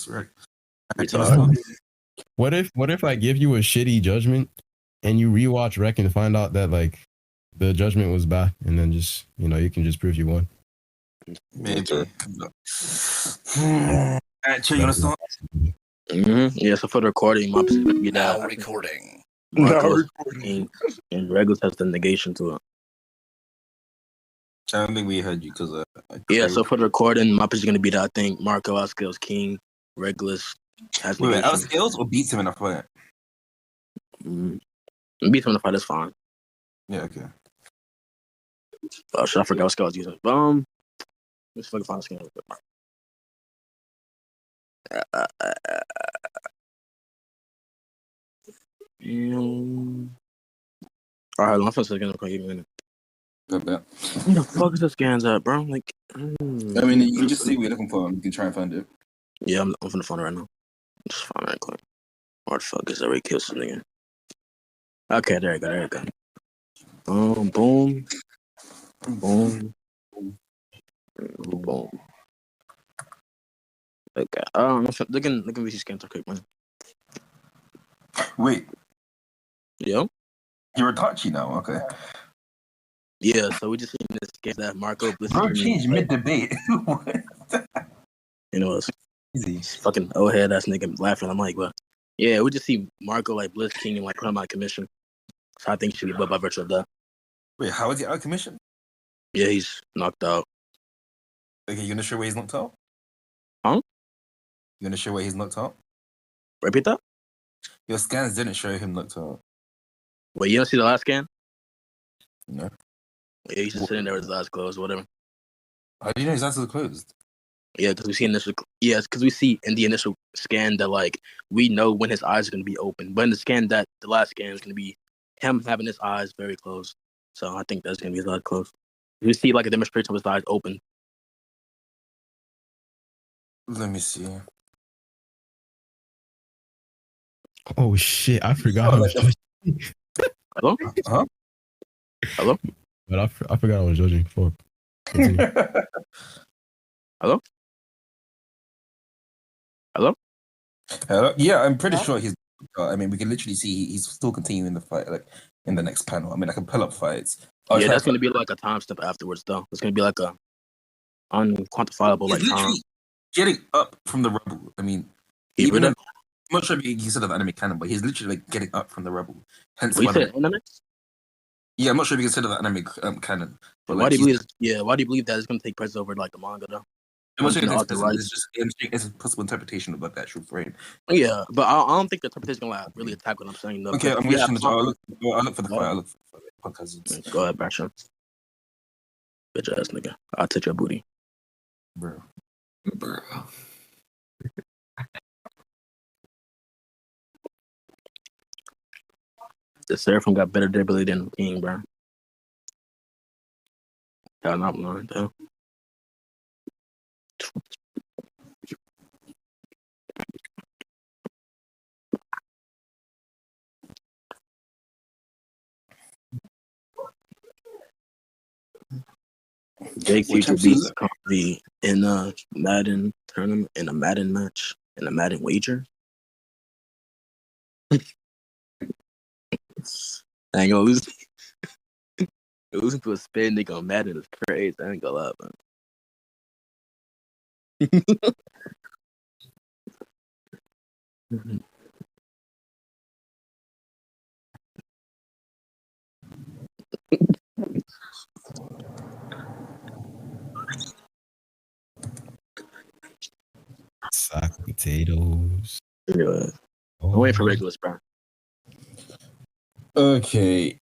right. What if I give you a shitty judgment and you rewatch Rec and find out that like the judgment was bad, and then just you can just prove you won. Maybe. Alright, Cho, you wanna start? Yeah, so for the recording, my position would be that Now recording. Marco and Regulus has the negation to it. I don't think we heard you because yeah, so for the recording, my position is going to be that I think Marco outscales King. Regulus has wait, negation. outscales or beats him in a fight? Beats him in a fight, that's fine. Yeah, okay. Oh, shit, I forgot what scale I was using. Let's fucking find a scale. Alright, I'm first gonna give me a minute. Got that. Where the fuck is the scans at, bro? Like, I mean, you can just see what you're looking for. You can try and find it. yeah, I'm from the phone right now. Just find that quick. Where the fuck is that? Ray kill something again. Okay, there you go. Boom. Okay. Look at these scans real quick, man. Wait. Yo. You're a Tachi now, okay. Yeah, so we just seen this scans that Marco. Bro, change mid-debate. You know what's easy? Fucking old head ass nigga laughing. I'm like, well, yeah, we just see Marco like Bliss King and like put him out of commission. So I think he should be above by virtue of that. Wait, how is he out of commission? Yeah, he's knocked out. Okay, you gonna show where he's knocked out? Huh? You gonna show where he's knocked out? Repeat that? Your scans didn't show him knocked out. Wait, you don't see the last scan? No. Yeah, he's just sitting there with his eyes closed, whatever. How do you know his eyes are closed? Yeah, because we see because we see in the initial scan that like we know when his eyes are gonna be open, but in the last scan is gonna be him having his eyes very closed. So I think that's gonna be his eyes closed. We see like a demonstration of his eyes open. Let me see. Oh shit! I forgot. Hello? Huh? Hello? But I forgot I was judging. Fuck. Hello? Hello? Hello? Yeah, I'm pretty sure he's. I mean, we can literally see he's still continuing the fight, like in the next panel. I mean, I can pull up fights. Yeah, that's gonna be like a time step afterwards, though. It's gonna be like a unquantifiable like time. Getting up from the rubble. I mean, even I'm not sure if he said of anime canon, but he's literally like getting up from the rubble. Hence, we said anime. Yeah, I'm not sure if you consider that anime canon. But why do you believe? Yeah, why do you believe that it's gonna take precedence over like the manga though? I'm not sure it's just it's a possible interpretation of the actual frame. Yeah, but I don't think the interpretation is gonna like, really attack what I'm saying though. Okay, I'm listening. I'll look for the fight. I'll look for the podcast. Go ahead, Basha. Bitch ass nigga. I'll touch your booty. Bro. The Seraphim got better durability than King, bro. Y'all not lying, though. Jake Future beats Conley in a Madden tournament, in a Madden match, in a Madden wager. I ain't gonna lose. Losing to a spin nigga on Madden is crazy. I ain't gonna lie, man. Sack potatoes. Yeah. I'm waiting for Regulus, bro. Okay.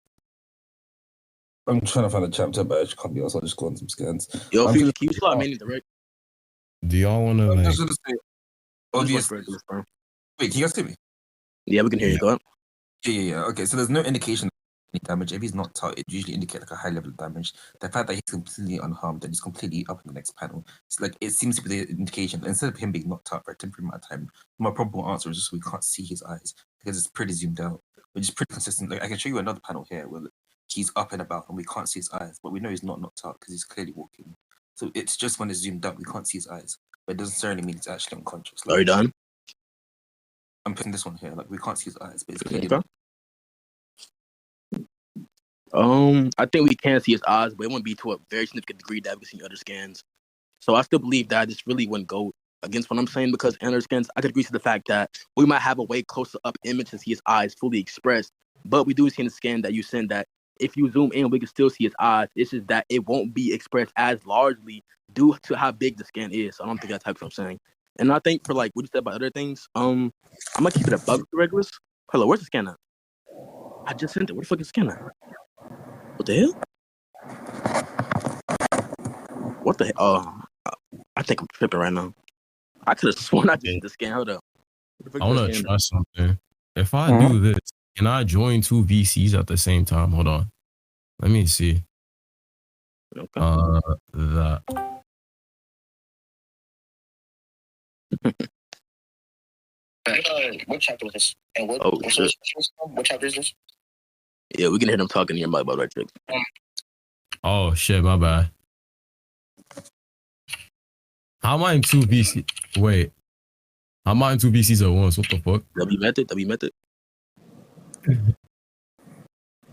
I'm trying to find a chapter, but I just can't be honest. I'll just go on some scans. Yo, can you slot me in the right? Do y'all want to like? Just gonna say, obviously. Wait, can you guys see me? Yeah, we can hear you. Go on. Yeah. Okay, so there's no indication of any damage. If he's knocked out, it usually indicates like a high level of damage. The fact that he's completely unharmed and he's completely up in the next panel, it's like it seems to be the indication that instead of him being knocked out for a temporary amount of time, my probable answer is just we can't see his eyes because it's pretty zoomed out, which is pretty consistent. Like I can show you another panel here where he's up and about and we can't see his eyes, but we know he's not knocked out because he's clearly walking. So it's just when it's zoomed out, we can't see his eyes. but it doesn't necessarily mean it's actually unconscious. Are you done? I'm putting this one here. Like we can't see his eyes, but it's clearly Okay. I think we can see his eyes, but it wouldn't be to a very significant degree that we can see in other scans. So I still believe that this really wouldn't go against what I'm saying, because in other scans, I could agree to the fact that we might have a way closer up image to see his eyes fully expressed, but we do see in the scan that you send that if you zoom in, we can still see his eyes. It's just that it won't be expressed as largely due to how big the scan is. So I don't think that's what I'm saying. And I think for like what you said about other things, I'm gonna keep it a bug for Regulus. Hello, where's the scan at? I just sent it. Where the fuck is the scan at? What the hell? What the hell? Oh, I think I'm tripping right now. I could have sworn I just did the scan. Hold up. I want to try something. If I do this, can I join two VCs at the same time? Hold on. Let me see. Okay. That. What chapter was this? And what, Oh, shit. what chapter is this? Yeah, we can hear them talking in your mic about right there. Oh shit, my bad. How am I in two VC? Wait. How am I in two VCs at once? What the fuck? W method.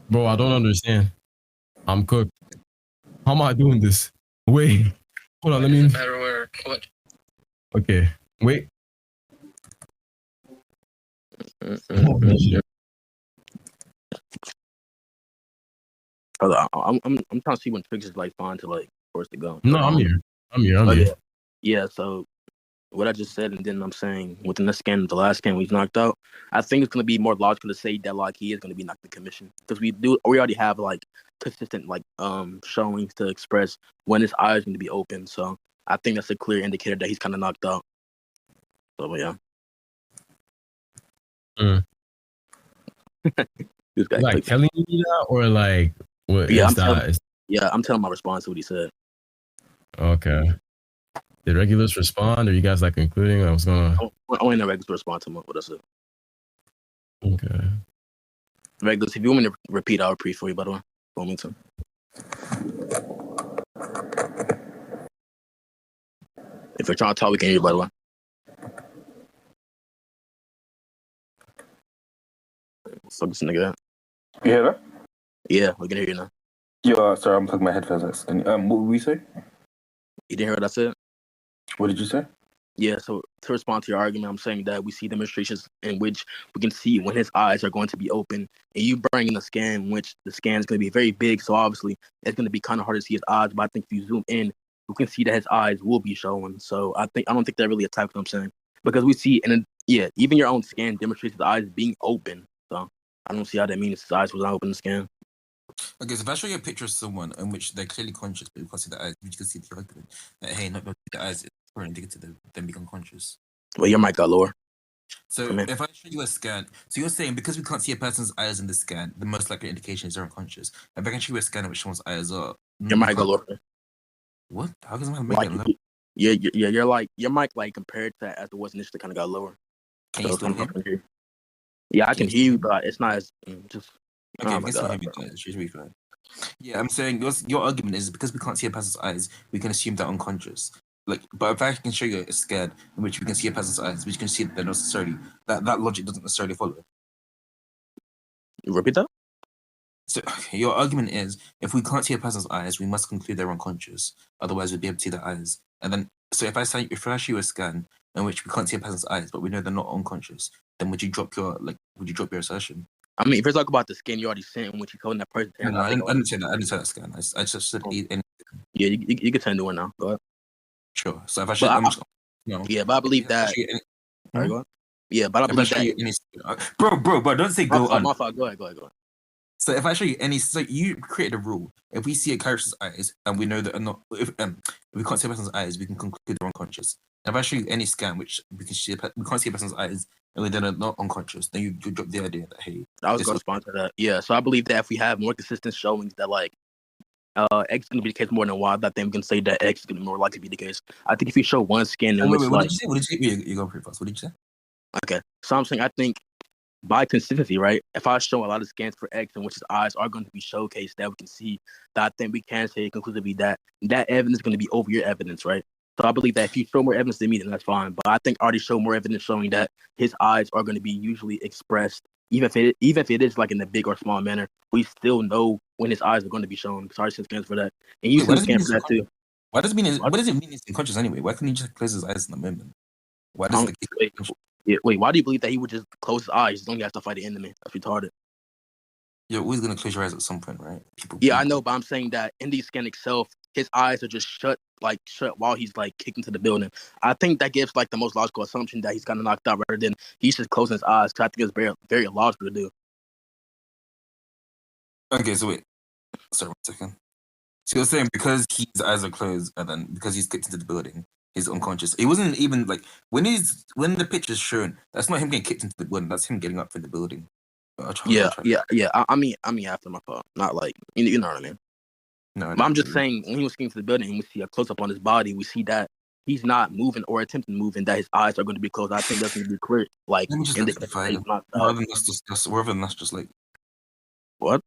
Bro, I don't understand. I'm cooked. How am I doing this? Wait. Hold on, let me. Better word. What? Okay. Wait. Hold on, I'm trying to see when Triggs is like fine to like for us to go. No, I'm here. I'm here. Yeah, so what I just said, and then I'm saying within the scan, the last scan he's knocked out, I think it's gonna be more logical to say that like he is gonna be knocked in commission, because we already have like consistent like showings to express when his eyes going to be open. So I think that's a clear indicator that he's kind of knocked out. So yeah. This guy like telling you that, or like what? Yeah, I'm telling my response to what he said. Okay. Did Regulus respond, or you guys like concluding? I was gonna. Only the Regulus respond to what I said. Okay. Regulus, if you want me to repeat, I'll repeat for you. By the way, want me to? If you're trying to talk, we can hear you. By the way. Fuck this nigga out. You hear that? Yeah, we can hear you now. Yeah, sorry, I'm plugging my headphones. What did we say? You didn't hear what I said? What did you say? Yeah, so to respond to your argument, I'm saying that we see demonstrations in which we can see when his eyes are going to be open, and you bring in a scan in which the scan is going to be very big, so obviously it's going to be kind of hard to see his eyes, but I think if you zoom in, we can see that his eyes will be showing. So I don't think that really attacks what I'm saying, because we see, even your own scan demonstrates his eyes being open, so I don't see how that means his eyes was not open in the scan. Okay, so if I show you a picture of someone in which they're clearly conscious, but you can't see the eyes, you can see the argument that, hey, not the eyes, it's more indicative of them being unconscious. Well, your mic got lower. So if I show you a scan, so you're saying because we can't see a person's eyes in the scan, the most likely indication is they're unconscious. If I can show you a scan of which someone's eyes are... Your mic got lower. What? How can my mic get lower? Yeah, you're like, your mic, like, compared to as it was initially, kind of got lower. Can you still hear me? Yeah, I can hear you, but it's not as just... Okay, if you still hear me, it should be fine. Yeah, I'm saying your argument is because we can't see a person's eyes, we can assume they're unconscious. Like, but if I can show you a scan in which we can see a person's eyes, we can see that they're not necessarily that logic doesn't necessarily follow. Repeat that. So your argument is if we can't see a person's eyes, we must conclude they're unconscious. Otherwise, we'd be able to see their eyes. And then, so if I show you a scan in which we can't see a person's eyes, but we know they're not unconscious, then would you drop your assertion? I mean, if you're talking about the scan you already sent, when you told that person, no, I didn't say that. I didn't say that scan. I just said any. Yeah, you can turn to it now. Go ahead. Sure. So if I show, yeah, but I believe that. All right, go ahead. Yeah, but I believe that. Bro, don't say go on. My fault. Go ahead. So if I show you so you created a rule. If we see a character's eyes and we know that are not, if we can't see a person's eyes, we can conclude they're unconscious. And if I show you any scan which we can't see a person's eyes and they're not unconscious, then you drop the idea that, hey, I was going to respond to that. Yeah, so I believe that if we have more consistent showings that like X is going to be the case more than Y, I think we can say that X is going to be more likely to be the case. I think if you show one scan in which what did you say? You go pretty fast. What did you say? Okay, so I'm saying I think by consistency, right? If I show a lot of scans for X in which his eyes are going to be showcased, that we can see, that I think we can say conclusively that evidence is going to be over your evidence, right? So I believe that if you show more evidence than me, then that's fine. But I think I already showed more evidence showing that his eyes are going to be usually expressed, even if it is like in a big or small manner. We still know when his eyes are going to be shown. Because I already seen scans for that, and you Wait, see scans for that too. What does it mean? What does it mean? He's unconscious anyway. Why couldn't he just close his eyes in the moment? Why does it? Wait, why do you believe that he would just close his eyes as long as he has to fight the enemy? That's retarded. You're always gonna close your eyes at some point, right? Yeah, I know, but I'm saying that in the scan itself, his eyes are just shut while he's like kicked into the building. I think that gives like the most logical assumption that he's kind of knocked out rather than he's just closing his eyes. Because I think it's very, very illogical to do. Okay, so wait. Sorry, 1 second. So you're saying because his eyes are closed and then because he's kicked into the building, he's unconscious. It wasn't even like when the picture's shown, that's not him getting kicked into the building, that's him getting up from the building. Yeah. I mean, after my fault, not like you know what I mean. No, but I'm just saying when he was getting to the building and we see a close up on his body, we see that he's not moving or attempting to move, and that his eyes are going to be closed. I think that's going to be clear. Like, let me just look at the file. Rather than that's just like what?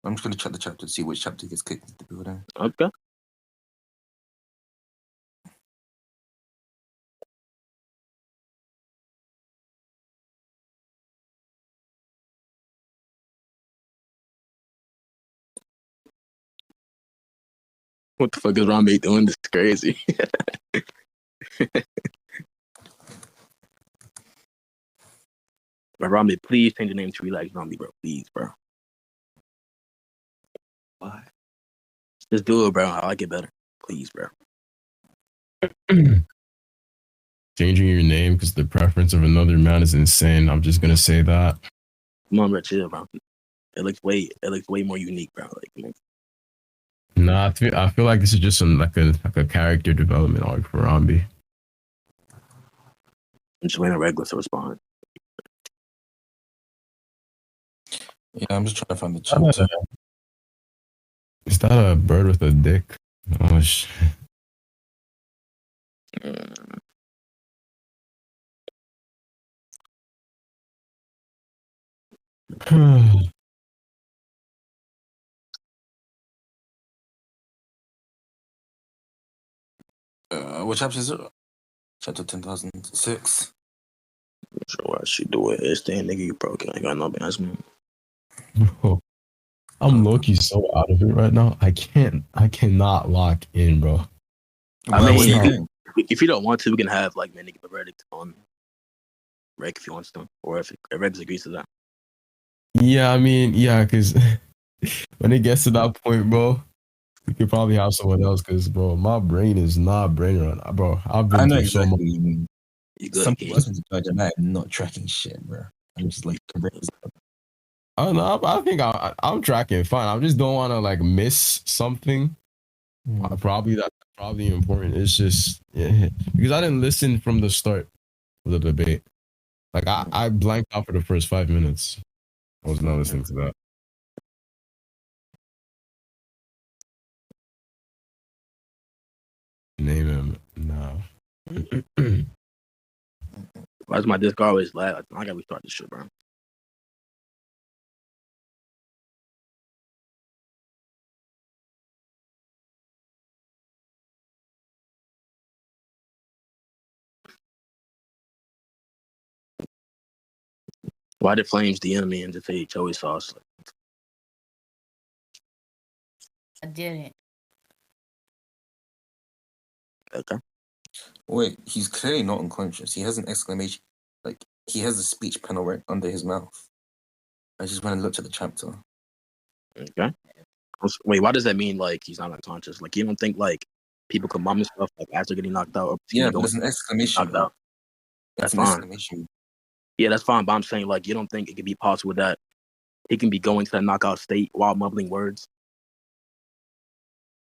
I'm just going to check the chapter to see which chapter gets kicked into the building. Okay. What the fuck is Rambe doing? This is crazy. But Rambe, please change your name to Relax Rambe, bro. Please, bro. Why? Just do it, bro. I like it better. Please, bro. Changing your name because the preference of another man is insane. I'm just gonna say that. Come on, bro. Chill, bro. It looks way more unique, bro. Like, Nah, I feel like this is just like a character development arc for Rambi. I'm just waiting on Regulus to respond. Yeah, I'm just trying to find the chapter. Is that a bird with a dick? Oh shit. What chapter is it? Chapter 10,006. I'm sure what she do it. It's the nigga you broke. I got no business. Bro, I'm low-key so out of it right now. I cannot lock in, bro. I mean, if you don't want to, we can have like man give a verdict on Reg if he wants to, or if Reg agrees to that. Yeah, I mean, yeah, because when it gets to that point, bro, we could probably have someone else. Because, bro, my brain is not brain right now, bro. I've been through so much. Some people listen to judge and I'm not tracking shit, bro. I'm just like, I don't know. I think I'm tracking fine. I just don't want to like miss something. Probably that's probably important. It's just because I didn't listen from the start of the debate. Like I blanked out for the first 5 minutes. I was not listening to that. Name him now. Why does my disc always lag? I gotta restart this shit, bro. Why did Flames DM me and just say Joey sauce? I didn't. Okay. Wait, he's clearly not unconscious. He has an exclamation, like he has a speech panel right under his mouth. I just went and looked at the chapter. Okay. Wait, why does that mean like he's not unconscious? Like you don't think like people can mom and stuff like after getting knocked out? Or Yeah, but it's an exclamation. Knocked out. That's fine. Exclamation. Yeah, that's fine. But I'm saying like you don't think it could be possible that he can be going to that knockout state while mumbling words?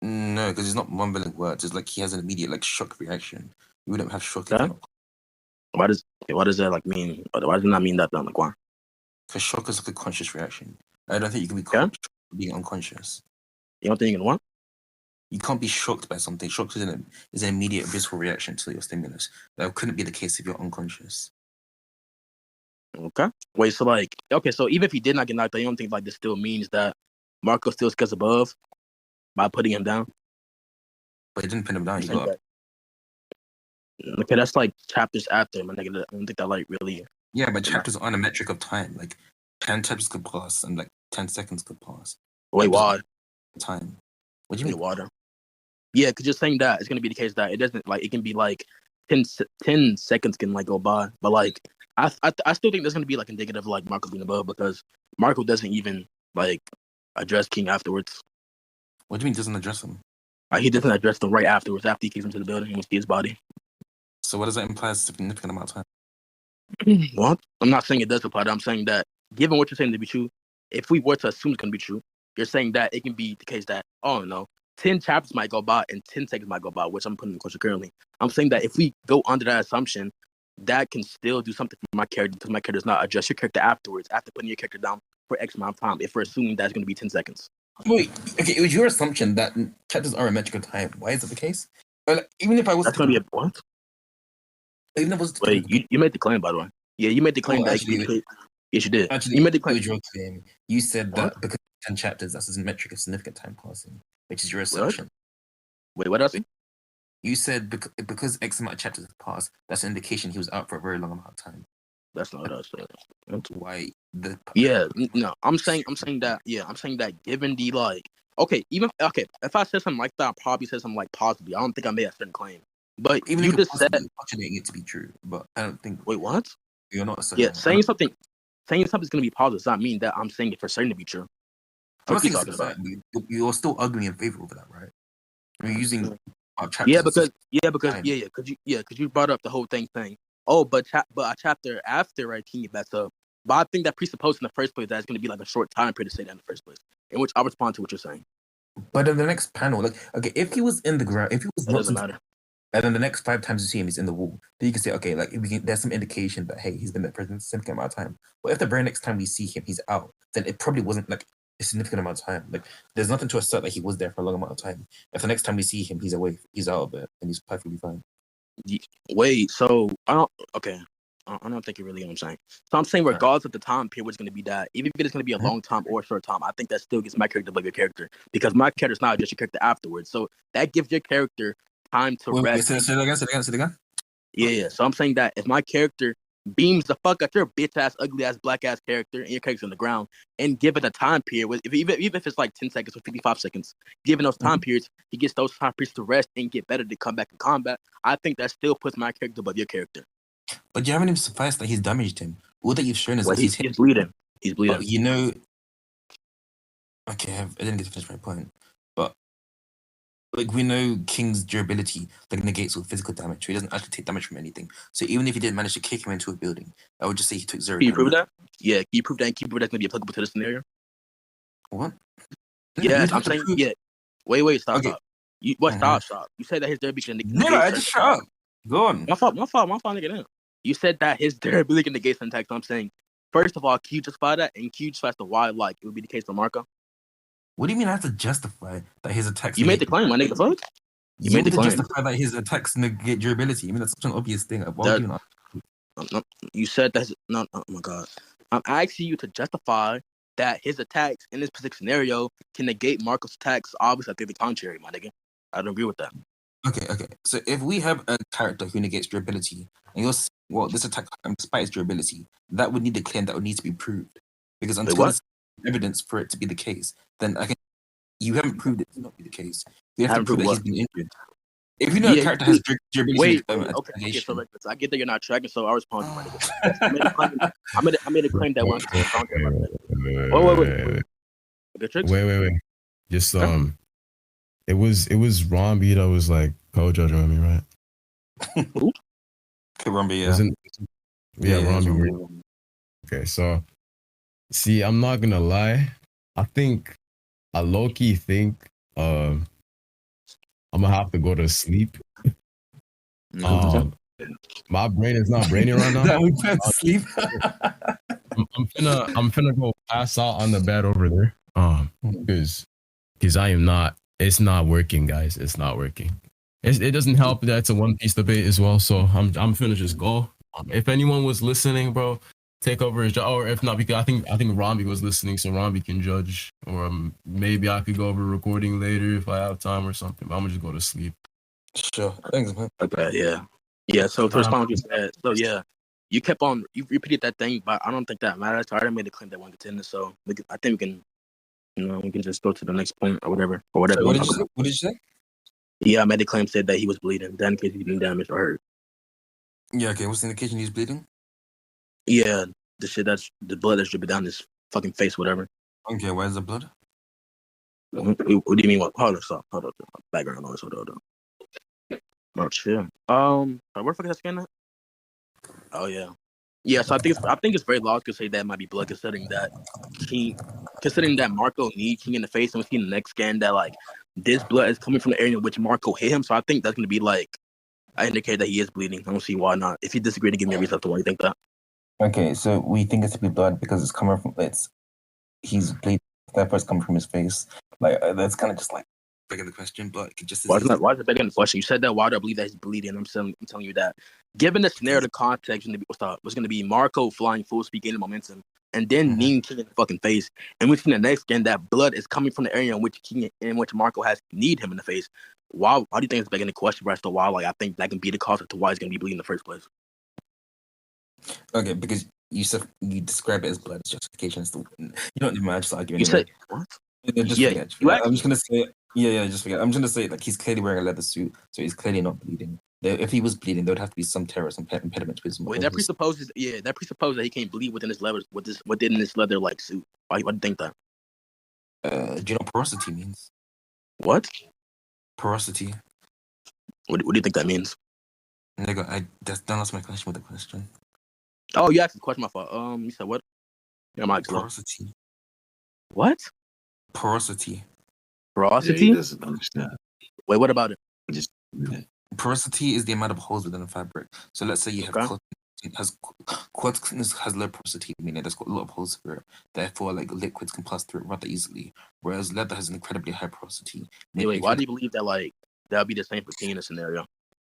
No, because he's not mumbling words. It's like he has an immediate like shock reaction. You wouldn't have shock. Okay. Why does that like mean? Why does it not mean that? Like why? Because shock is like a conscious reaction. I don't think you can be being unconscious. You don't think you can what? You can't be shocked by something. Shock is an immediate visceral reaction to your stimulus. That couldn't be the case if you're unconscious. Okay. Wait, so like, okay, so even if he did not get knocked out, you don't think like this still means that Marco still gets above by putting him down? But he didn't pin him down. He got up. Okay, that's like chapters after. My nigga, I don't think that like really. Yeah, but chapters aren't a metric of time. Like 10 chapters could pass and like 10 seconds could pass. Wait, Chapters why? aren't time. What do you In the mean? water. Yeah, because you're saying that it's gonna be the case that it doesn't like it can be like 10 seconds can like go by, but like I still think there's gonna be like indicative of, like Marco being above because Marco doesn't even like address King afterwards. What do you mean doesn't address him? He doesn't address them right afterwards after he kicks him to the building and we see his body. So what does that imply? A significant amount of time. Well, I'm not saying it does apply. I'm saying that given what you're saying to be true, if we were to assume it's gonna be true, you're saying that it can be the case that 10 chapters might go by and 10 seconds might go by, which I'm putting in the question currently. I'm saying that if we go under that assumption, that can still do something for my character because my character does not adjust your character afterwards after putting your character down for X amount of time. If we're assuming that's going to be 10 seconds. Wait, okay, it was your assumption that chapters are a metric of time. Why is that the case? Even if I was That's going to be a what? Even if I was Wait, you made the claim, by the way. Yeah, you made the claim that actually, yes, you did. Actually, you made the claim. It was your claim. You said that What? because 10 chapters, that's a metric of significant time passing, which is your assumption. Wait, what else? You said because X amount of chapters have passed, that's an indication he was out for a very long amount of time. That's not what I said. That's why the no, I'm saying that given the like, if I said something like that, I probably said something like possibly. I don't think I made a certain claim, but even you if just said postulating it to be true, but I don't think. Wait, what? You're not saying something's going to be positive does not mean that I'm saying it for certain to be true. What are you talking about? You're still ugly in favor of that, right? You're using because you brought up the whole thing saying, but a chapter after, right, can get back up. But I think that presupposed in the first place that it's going to be like a short time period to say that in the first place, in which I'll respond to what you're saying. But in the next panel, like, okay, if he was in the ground, if he was it doesn't matter. And then the next 5 times you see him, he's in the wall. Then you can say, okay, like there's some indication that hey, he's been there for a significant amount of time. But if the very next time we see him, he's out, then it probably wasn't like a significant amount of time. Like there's nothing to assert that he was there for a long amount of time. If the next time we see him, he's away, he's out of it, and he's perfectly fine. Wait, so I don't think you really know what I'm saying. So I'm saying regardless of the time period, it's going to be that, even if it's going to be a long time or a short time, I think that still gives my character above your character because my character is not just your character afterwards. So that gives your character time to rest. Say it again. Yeah. So I'm saying that if my character beams the fuck out your bitch ass, ugly ass, black ass character, and your character's on the ground, and give it a time period, even if it's like 10 seconds or 55 seconds, given those time periods, he gets those time periods to rest and get better to come back in combat. I think that still puts my character above your character. But you haven't even sufficed that he's damaged him. All that you've shown is that he's bleeding. He's bleeding. But okay, I didn't get to finish my point. But like we know King's durability like negates all physical damage, so he doesn't actually take damage from anything. So even if he did manage to kick him into a building, I would just say he took 0 damage. Can you prove that? Yeah, can you prove that? Can you prove that's gonna be applicable to this scenario? What? Yeah, I'm saying yeah. Wait, stop. Stop. You said that his durability can negate. No, I just shut up. Go on. My fault, nigga. You said that his durability can negate some attacks. I'm saying, first of all, can you justify that? And can you justify the why, like, it would be the case for Marco? What do you mean I have to justify that his attacks... You made the claim, my nigga. Fuck? You made the claim. Justify that his attacks negate durability. I mean, that's such an obvious thing. You said that... No, oh my God. I'm asking you to justify that his attacks in this specific scenario can negate Marco's attacks. Obviously, I think the contrary, my nigga. I don't agree with that. Okay. So if we have a character who negates durability, and you're this attack, despite its durability, that would need a claim that would need to be proved. Because until there's evidence for it to be the case, then you haven't proved it to not be the case. You have to prove that he's been injured. If you know a character has durability, okay. So I get that you're not tracking, so I respond to my nigga. I made a claim that one. Wait. Just It was Romby that was like co-judging me, right? Who? Romby, yeah. Romby. Okay, so see, I'm not gonna lie. I low-key think I'm gonna have to go to sleep. My brain is not braining right now. That we can't sleep. I'm finna go pass out on the bed over there. Because I am not. It's not working, guys. It's not working. It doesn't help that it's a One Piece debate as well. So I'm finna just go. If anyone was listening, bro, take over his job. Or if not, because I think Romby was listening, so Romby can judge. Or maybe I could go over recording later if I have time or something. But I'm gonna just go to sleep. Sure. Thanks, man. Okay, yeah. Yeah, so to respond to what you said, so yeah, you kept on, you repeated that thing, but I don't think that matters. So I already made a claim that one contender, so I think we can, we can just go to the next point or whatever, So you what want did to you talk say? about. What did you say? Yeah, I made a claim said that he was bleeding, then in case he been damaged or hurt. Yeah, okay. What's the indication he's bleeding? Yeah, the blood that's dripping down his fucking face, whatever. Okay, where's the blood? What do you mean? What? Hold on, stop. Hold on. Background noise. Hold on. Oh shit. Where the fuck is that scan at? Oh yeah. Yeah, so I think it's very logical to say that might be blood, considering that Marco need King in the face, and we see in the next scan that like this blood is coming from the area in which Marco hit him. So I think that's gonna be like I indicate that he is bleeding. I don't see why not. If you disagree, to give me a reason as to why you think that. Okay, so we think it's to be blood because it's coming from he's bleeding. That first coming from his face. Like that's kind of just like begging the question, but it could just Why is it begging the question? You said that. Why do I believe that he's bleeding? I'm telling you that. Given the scenario, the context was going to be Marco flying full speed, gaining momentum, and then kneeing King in the fucking face. And we see the next scan that blood is coming from the area in which Marco has kneed him in the face. Why do you think it's begging the question as to why? Like I think that can be the cause as to why he's going to be bleeding in the first place. Okay, because you describe it as blood as justification. You don't even just arguing. You said what? Just Yeah, forget. you I'm just gonna say just forget. I'm just gonna say like he's clearly wearing a leather suit, so he's clearly not bleeding. If he was bleeding, there would have to be some terror, some impediment to his. Wait, that presupposes that he can't bleed within this leather like suit. Why do you think that? Do you know what porosity means? What? Porosity. What do you think that means? Nigga, don't ask my question with a question. Oh, you asked the question, my fault. You said what? Yeah, my porosity. What? Porosity. Porosity? Yeah, he doesn't understand. Wait, what about it? Just porosity is the amount of holes within a fabric. So let's say you have cloth. Quartz has low porosity, meaning there's got a lot of holes through it. Therefore, like liquids can pass through it rather easily. Whereas leather has an incredibly high porosity. Wait, why do you believe that like that'll be the same for King in a scenario? I'm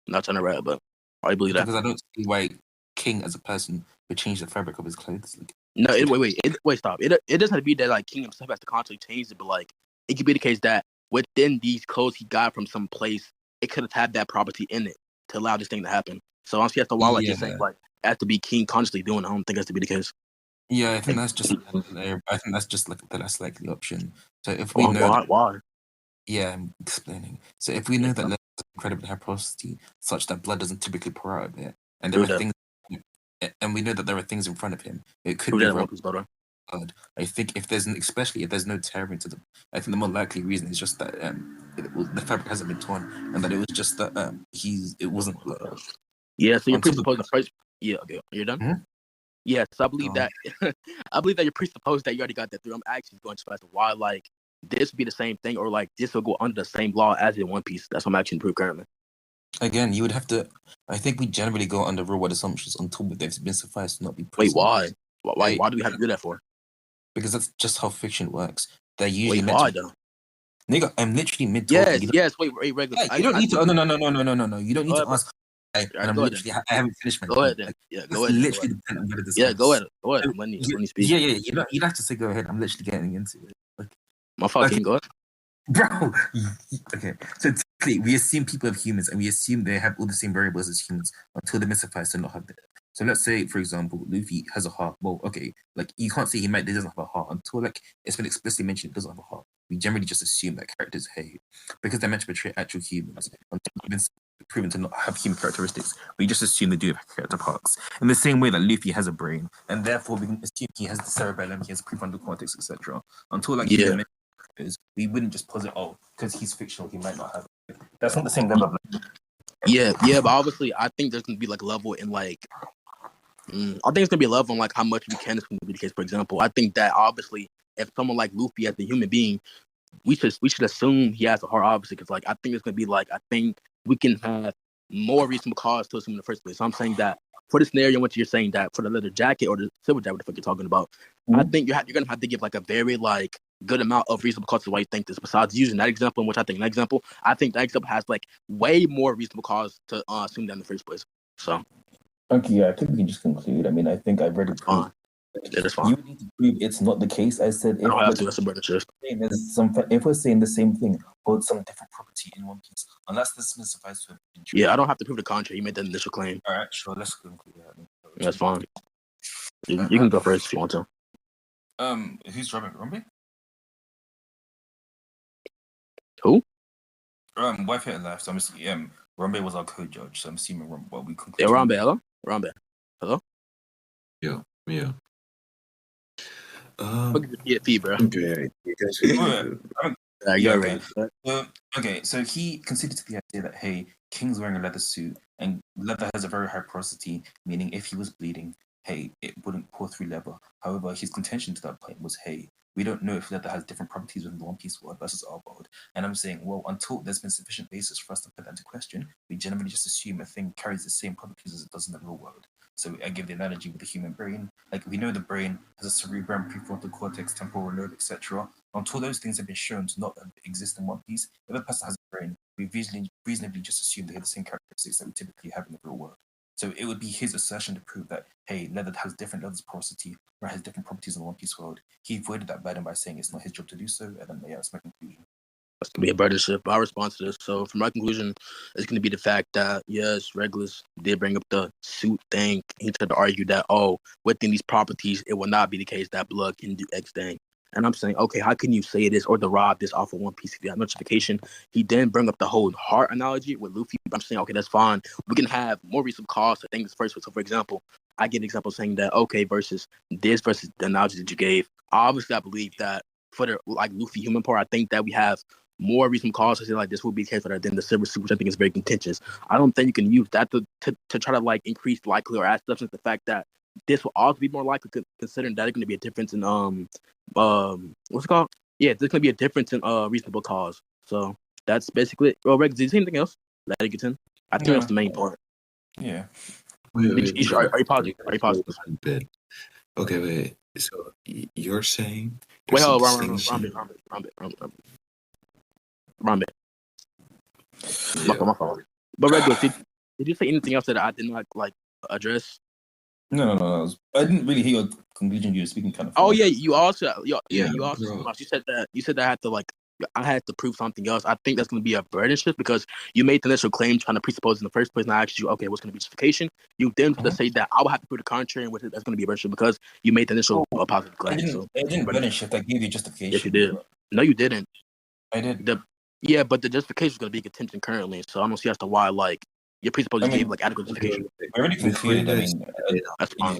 not trying to rap, but why do you believe that? Because I don't see why King as a person would change the fabric of his clothes. Like, no, wait, stop. It doesn't have to be that like King himself has to constantly change it, but like it could be the case that within these clothes he got from some place, it could have had that property in it to allow this thing to happen. So honestly, as to why like you're saying like it has to be King consciously doing it, I don't think that's to be the case. Yeah, I think that's just like the less likely option. So if we know why? Yeah, I'm explaining. So if we know that leather has incredibly high porosity, such that blood doesn't typically pour out of it, and there are things, and we know that there are things in front of him, it could be blood. I think especially if there's no tearing to I think the more likely reason is just that the fabric hasn't been torn, and that it was just that it wasn't. Yeah, so you're presupposing first. Yeah, okay, you're done. Mm-hmm. Yes, I believe that. I believe that you're presupposed that you already got that through. I'm actually going to ask why, like, this would be the same thing, or like this will go under the same law as in One Piece. That's what I'm actually proof currently. Again, you would have to. I think we generally go under real world assumptions until they've been sufficed to not be. Wait, why? Why do we have to do that for? Because that's just how fiction works. They're usually why though? Nigga, I'm literally mid. Yes. Wait, Regulus. You don't need to. No. You don't need to ask. I haven't finished my. Go ahead then. Yeah, go ahead. Literally the point I'm gonna discuss. Yeah, go ahead. Let me speak. Yeah. You don't have to say go ahead. I'm literally getting into it. Like, my fault. Can go ahead. Bro. Okay. So typically, we assume people have humans, and we assume they have all the same variables as humans until they're suffice to not have that. So let's say, for example, Luffy has a heart. Well, okay, like you can't say he doesn't have a heart until like it's been explicitly mentioned he doesn't have a heart. We generally just assume that characters hate because they're meant to portray actual humans until they've been proven to not have human characteristics. We just assume they do have character parts. In the same way that Luffy has a brain, and therefore we can assume he has the cerebellum, he has prefrontal cortex, etc. Until like we wouldn't just posit because he's fictional, he might not have it. That's not the same level of Yeah, but obviously I think there's gonna be like a level in like I think it's gonna be a level on like how much we can is gonna be the case. For example, I think that obviously if someone like Luffy as a human being, we should assume he has a heart, obviously, because like I think it's gonna be like I think we can have more reasonable cause to assume in the first place. So I'm saying that for the scenario in which you're saying that for the leather jacket or the silver jacket, what the fuck you're talking about, I think you're gonna have to give like a very like good amount of reasonable cause to why you think this. Besides using that example, in which I think that example has like way more reasonable cause to assume that in the first place. So. Okay, yeah, I think we can just conclude. I mean, I think I've already proved Yeah, that's fine. You would need to prove it's not the case. I said I if don't have to. That's a burden shift. if we're saying the same thing, hold some different property in One Piece, unless this specifies to. Yeah, I don't have to prove the contrary. You made that initial claim. All right, sure. Let's conclude that. That's fine. You can go first if you want to. Who's Rombe? Who? Wife hit left. So I'm assuming Rombe was our co-judge. So I'm assuming what we concluded. Yeah, Rambe. Hello, Rambe. Hello. Yeah. Look at the PFP, bro. Okay. You guys You're ready. So he conceded to the idea that hey, King's wearing a leather suit and leather has a very high porosity, meaning if he was bleeding, hey, it wouldn't pour through leather. However, his contention to that point was hey, we don't know if leather has different properties within the One Piece world versus our world. And I'm saying, well, until there's been sufficient basis for us to put that into question, we generally just assume a thing carries the same properties as it does in the real world. So I give the analogy with the human brain. Like we know the brain has a cerebrum, prefrontal cortex, temporal lobe, etc. Until those things have been shown to not exist in One Piece, if a person has a brain, we reasonably just assume they have the same characteristics that we typically have in the real world. So it would be his assertion to prove that, hey, leather has different levels of porosity or has different properties in the One Piece world. He avoided that burden by saying it's not his job to do so, and then that's my conclusion. That's gonna be a burden shift. My response to this. So, for my conclusion, it's gonna be the fact that yes, Regulus did bring up the suit thing. He tried to argue that within these properties, it will not be the case that blood can do X thing. And I'm saying, okay, how can you say this or derive this off of One Piece notification? He then bring up the whole heart analogy with Luffy. I'm saying, okay, that's fine. We can have more reasonable cause to things first. So, for example, I get an example saying that, okay, versus the analogy that you gave. Obviously, I believe that for the Luffy human part, I think that we have more reasonable cause to say like this will be the case for that than the silver suit, which I think is very contentious. I don't think you can use that to try to increase likelihood or add substance. The fact that this will also be more likely, considering that it's going to be a difference in what's it called? Yeah, there's going to be a difference in reasonable cause. So that's basically it. Well, Rex, did you see anything else that I get in? I think that's the main part. Yeah. Are you positive? Are you positive? Okay, wait. So you're saying? Wait, hold on, Rambe. Yeah. My fault. But Regulus, did you say anything else that I did not address? No. I didn't really hear your conclusion. You were speaking kind of. Oh yeah, you also Bro. you said that I had to I had to prove something else. I think that's going to be a burden shift because you made the initial claim trying to presuppose in the first place, and I asked you, okay, what's going to be justification? You then to say that I would have to prove the contrary, and that's going to be a burden shift because you made the initial positive claim. I didn't burden shift. I gave you justification. Yes, you did. No, you didn't. I did. But the justification is going to be contention currently, so I don't see as to why your presupposition gave adequate justification. I already concluded. That's fine.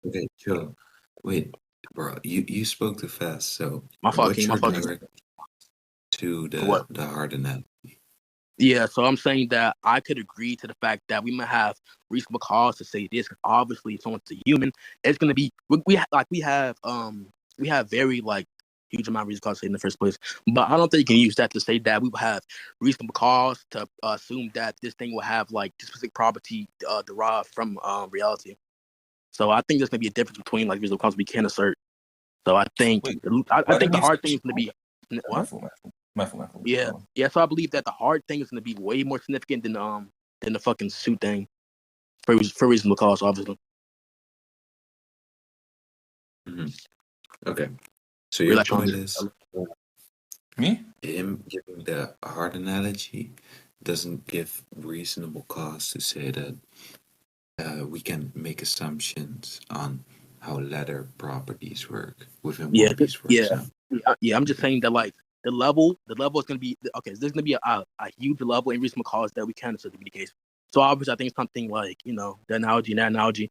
Okay, chill. Wait, bro, you spoke too fast. So my fault, King. To the hard analogy. Yeah, so I'm saying that I could agree to the fact that we might have reasonable cause to say this. Obviously, if someone's a human, it's gonna be we have very huge amount of reasonable cause to say in the first place. But I don't think you can use that to say that we will have reasonable cause to assume that this thing will have specific property derived from reality. So I think there's gonna be a difference between reasonable cause we can assert. So I think I think the hard thing is gonna be what? My fault. Yeah. So I believe that the hard thing is going to be way more significant than the fucking suit thing, for reasonable cause, obviously. Mm-hmm. Okay. So your point is me? Him giving the hard analogy doesn't give reasonable cause to say that we can make assumptions on how leather properties work within One Piece, for example. Yeah. I'm just saying that the level is going to be okay. There's going to be a huge level in reasonable cause that we can assert to be the case. So obviously, I think something the analogy.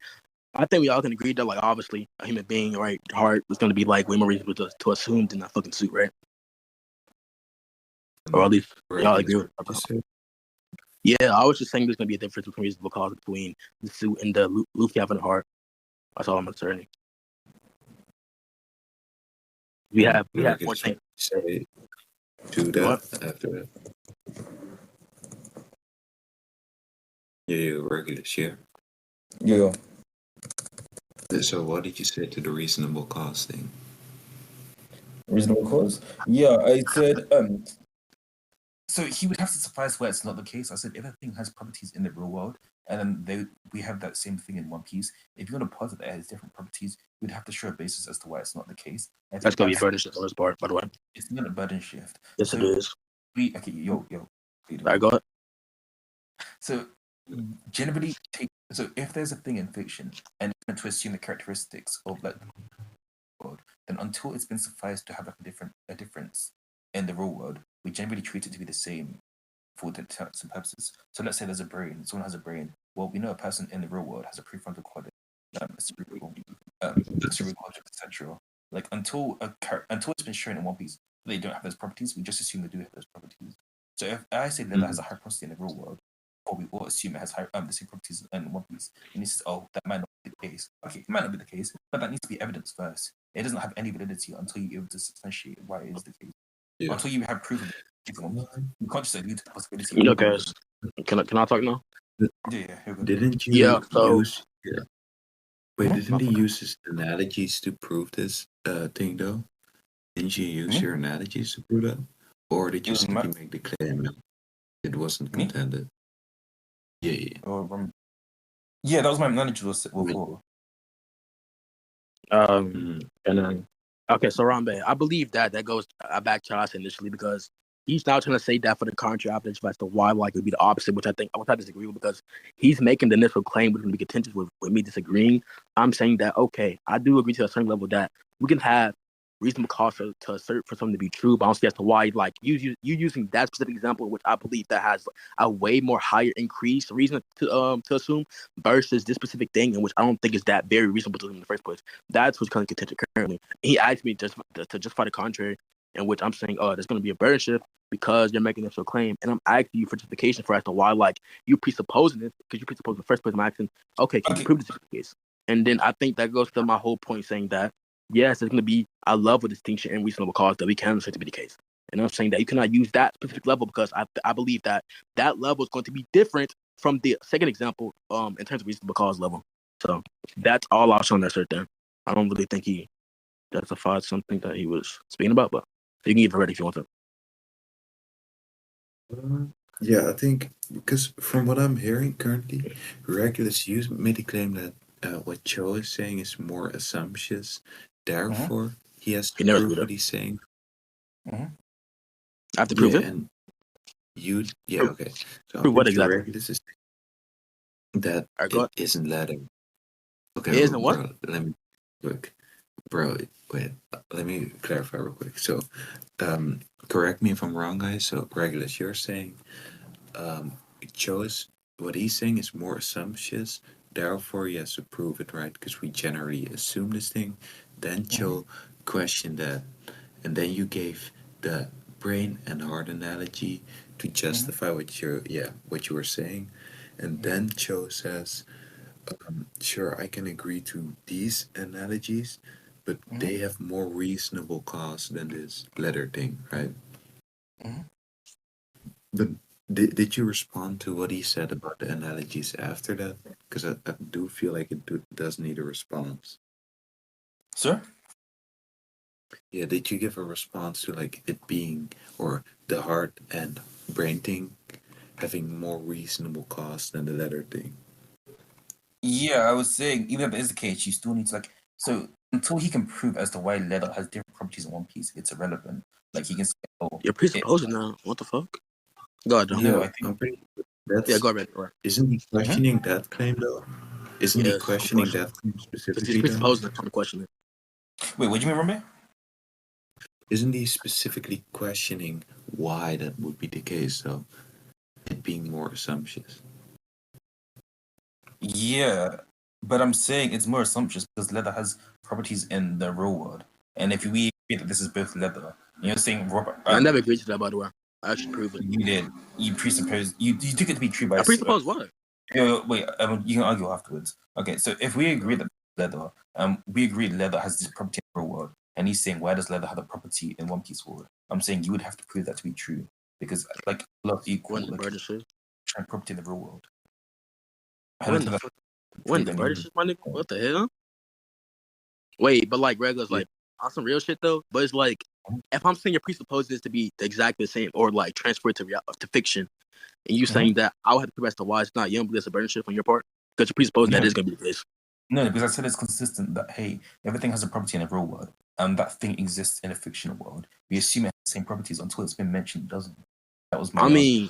I think we all can agree that obviously a human being, right, heart is going to be way more reasonable to assume than a fucking suit, right? Or at least y'all agree with that. Yeah, I was just saying there's going to be a difference between reasonable cause between the suit and the Luffy having a heart. That's all I'm concerning. We have more things. Say to that after that. Yeah, Regulus, yeah. Yeah. So what did you say to the reasonable cause thing? Reasonable cause? Yeah, I said So he would have to suffice where it's not the case. I said if a thing has properties in the real world, and then we have that same thing in One Piece. If you want to posit that it has different properties, you'd have to show a basis as to why it's not the case. I think That's gonna be a burden shift on this part, by the way. it's not a burden shift. Yes, it is. Yo. All right, go ahead. So generally, so if there's a thing in fiction and it's meant to assume the characteristics of like world, then until it's been sufficed to have like a difference in the real world, we generally treat it to be the same for some purposes. So let's say there's a brain, someone has a brain. Well, we know a person in the real world has a prefrontal cortex, a cerebral cortex, etc. Like until it's been shown in One Piece they don't have those properties, we just assume they do have those properties. So if I say leather has a high property in the real world, or we all assume it has the same properties in One Piece, and he says, "Oh, that might not be the case." Okay, it might not be the case, but that needs to be evidence first. It doesn't have any validity until you're able to substantiate why it is the case. Yeah. Until you have proof of it, you can't just allude to the possibility. You know, guys, can I talk now? Yeah. Didn't you Yeah, so- use? Yeah. Wait, didn't he use his analogies to prove this thing though? Didn't you use your analogies to prove that, or did you simply make the claim that it wasn't contended? Yeah. Yeah, that was my analogy before. And then, okay, so Rambe, I believe that goes back to us initially because he's now trying to say that for the contrary opposite as to why like it would be the opposite, which I disagree with because he's making the initial claim which would be contentious with me disagreeing. I'm saying that okay, I do agree to a certain level that we can have reasonable cause to assert for something to be true, but I don't see as to why like you using that specific example, which I believe that has a way more higher increased reason to assume versus this specific thing, in which I don't think is that very reasonable to him in the first place. That's what's kind of contention currently. He asked me just to justify the contrary, in which I'm saying, there's going to be a burden shift because you're making this a claim, and I'm asking you for justification for as to why, like you presupposing it because you presuppose the first place. I'm asking, okay, can you prove this is the case? And then I think that goes to my whole point, saying that yes, there's going to be a level of distinction and reasonable cause that we can say to be the case. And I'm saying that you cannot use that specific level because I believe that level is going to be different from the second example in terms of reasonable cause level. So that's all I'll show on that cert there. I don't really think he justified something that he was speaking about, but you can give it ready if you want to. Yeah, I think because from what I'm hearing currently, Regulus made a claim that what Cho is saying is more assumptuous. Therefore, he has to prove what he's saying. I have to prove it. And okay. So prove what exactly? Regulus is that it isn't letter. Okay, it isn't what? Bro, let me look. Bro, wait. Let me clarify real quick. So, correct me if I'm wrong, guys. So, Regulus, you're saying, what he's saying is more assumptuous. Therefore, he has to prove it, right? Because we generally assume this thing. Then Cho questioned that, and then you gave the brain and heart analogy to justify what you were saying, and then Cho says, "Sure, I can agree to these analogies, but they have more reasonable cause than this letter thing, right?" But did you respond to what he said about the analogies after that? Because I do feel like it does need a response. Sir? Yeah, did you give a response to like it being, or the heart and brain thing having more reasonable cause than the letter thing? Yeah, I was saying, even if it is the case, you still need to so until he can prove as to why leather has different properties in One Piece, it's irrelevant. Like he can say, you're presupposing now. What the fuck? Go ahead, John. No, Go ahead. Isn't he questioning that claim though? Isn't he questioning that claim specifically? He's presupposing it, trying to question it. Wait, what do you mean, Romeo? Isn't he specifically questioning why that would be the case though? It being more assumptuous. Yeah, but I'm saying it's more assumptuous because leather has properties in the real world. And if we agree that this is both leather, you're saying Robert. I never agreed to that, by the way. I actually proved it. You did. You presupposed. You took it to be true by. I presuppose what? Wait, you can argue afterwards. Okay, so if we agree that leather, we agree leather has this property in the real world, and he's saying why does leather have a property in One Piece world? I'm saying you would have to prove that to be true because like love equal property in the real world. When the British my nigga? What the hell? Wait, but like Regulus, like on some real shit though. But it's like if I'm saying your presupposes to be exactly the same or like transferred to fiction, and you saying that I would have to prove as to why it's not, you don't believe it's a burden shift on your part because you presuppose that is going to be the case. No, because I said it's consistent that hey, everything has a property in the real world, and that thing exists in a fictional world. We assume it has the same properties until it's been mentioned, it doesn't. That was my. I mean,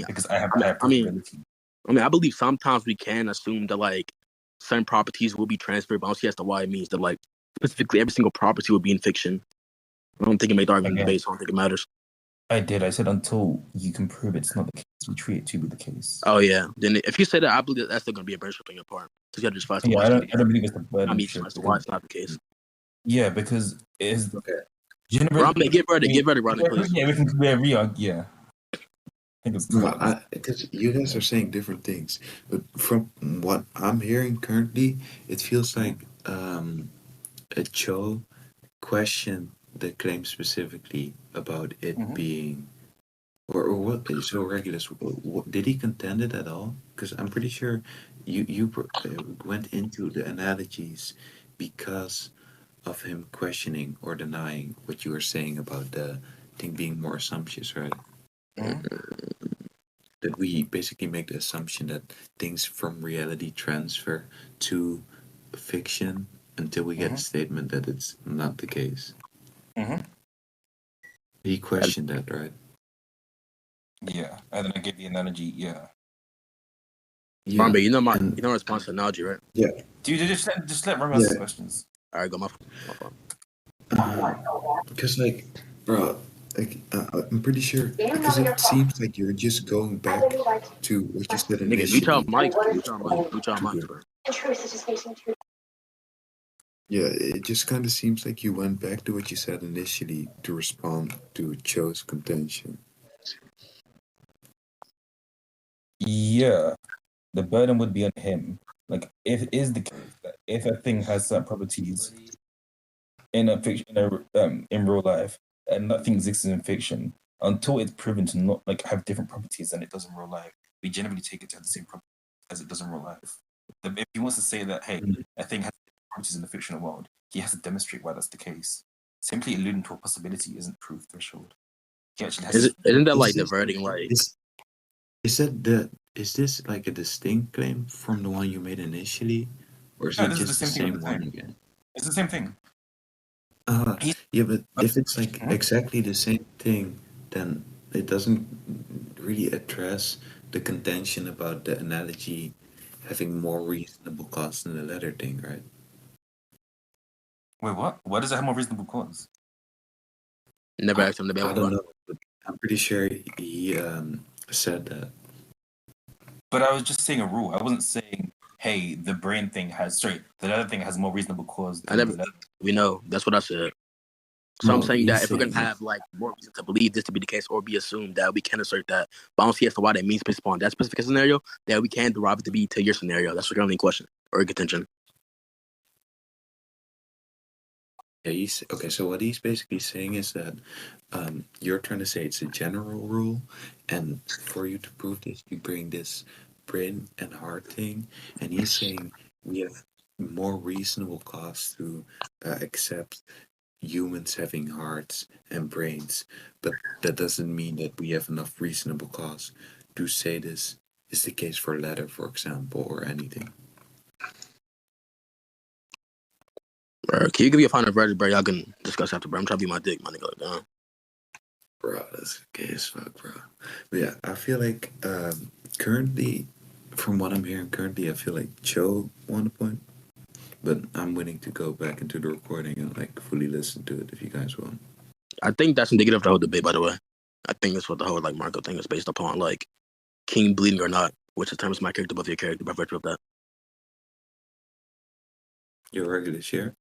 because I have higher probability. I believe sometimes we can assume that like certain properties will be transferred, but I don't see as to why it means that like specifically every single property will be in fiction. I don't think it made the argument based. I don't think it matters. I did. I said until you can prove it's not the case, we treat it to be the case. Oh yeah. Then if you say that, I believe that's still going to be a burden shift on your part. So you got to justify I don't believe it's the burden. I mean, justify why it's not the case. Yeah, because it is. Okay. Rambe, get ready, Rodney, please. Yeah, we can yeah. I think it's because you guys are saying different things, but from what I'm hearing currently, it feels like a Cho questioned the claim specifically about it being, or what? So Regulus, did he contend it at all? Because I'm pretty sure you went into the analogies because of him questioning or denying what you were saying about the thing being more assumptuous, right? That we basically make the assumption that things from reality transfer to fiction until we get a statement that it's not the case. He questioned that, right? Yeah, and then I gave the analogy. Yeah. Rambe, you know my response to analogy, right? Yeah. Dude, just let Rambe ask questions. All right, go my phone. Because bro, I'm pretty sure because it seems like you're just going back to what you said Nigga, initially. mute y'all mics, bro. Yeah, it just kind of seems like you went back to what you said initially to respond to Cho's contention. Yeah, the burden would be on him. Like, if it is the case that if a thing has certain properties in a fiction, in real life, and that thing exists in fiction, until it's proven to not have different properties than it does in real life, we generally take it to have the same properties as it does in real life. If he wants to say that, hey, a thing has properties in the fictional world, he has to demonstrate why that's the case. Simply alluding to a possibility isn't proof threshold. He actually has isn't that like diverting? Like, is this like a distinct claim from the one you made initially, or is it just the same one again? It's the same thing. Yeah, but if it's like exactly the same thing, then it doesn't really address the contention about the analogy having more reasonable cause than the letter thing, right? Wait, what? Why does it have more reasonable cause? Never asked him to be able I don't know, but I'm pretty sure he said that. But I was just saying a rule. I wasn't saying, hey, the other thing has more reasonable cause. We know. That's what I said. So I'm saying that if we're gonna have like more reason to believe this to be the case or be assumed that we can assert that, but I don't see as to why that means based upon that specific scenario that we can derive it to be to your scenario. That's the only question or contention. Yeah, okay. So what he's basically saying is that you're trying to say it's a general rule, and for you to prove this, you bring this brain and heart thing, and he's saying we have more reasonable cause to accept humans having hearts and brains, but that doesn't mean that we have enough reasonable cause to say this is the case for letter, for example, or anything. Can you give me a final verdict, bro? Y'all can discuss after, bro. I'm trying to be my dick, my nigga. Like, down. Bro, that's gay as fuck, bro. But yeah, I feel like currently, from what I'm hearing currently, I feel like Cho won a point. But I'm willing to go back into the recording and fully listen to it if you guys want. I think that's indicative of the whole debate, by the way. I think that's what the whole Marco thing is based upon, King bleeding or not, which determines my character above your character by virtue of that. Your regular share?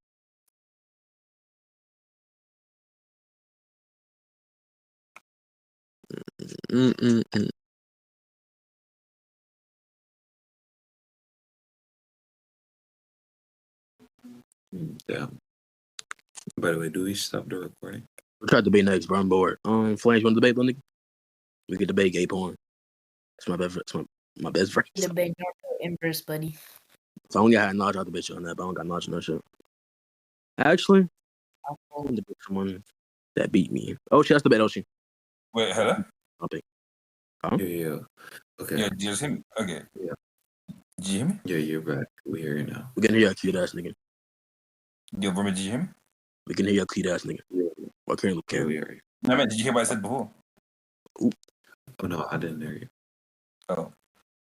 Yeah. By the way, do we stop the recording? We'll try to debate next, bro. I'm bored. Flames, you want to debate, nigga? We can debate gay porn. It's my best. It's my best friend. Debate Naruto inverse, buddy. If I only had knowledge, I'd debate you on that, but I don't got knowledge on that shit. Actually, I wanted to pick someone that beat me. Oshi, that's the bet, Oshi. Wait, hello? I'll pick. Yeah. Okay. Yeah, do you just hear me? Okay. Yeah. Did you hear me? Yeah, you're back. We hear you now. We can hear your cute ass nigga. Yo, Remy, did you hear me? We can hear your cute ass nigga. What can you Yeah, we hear you. No, man, did you hear what I said before? Oh no, I didn't hear you. Oh.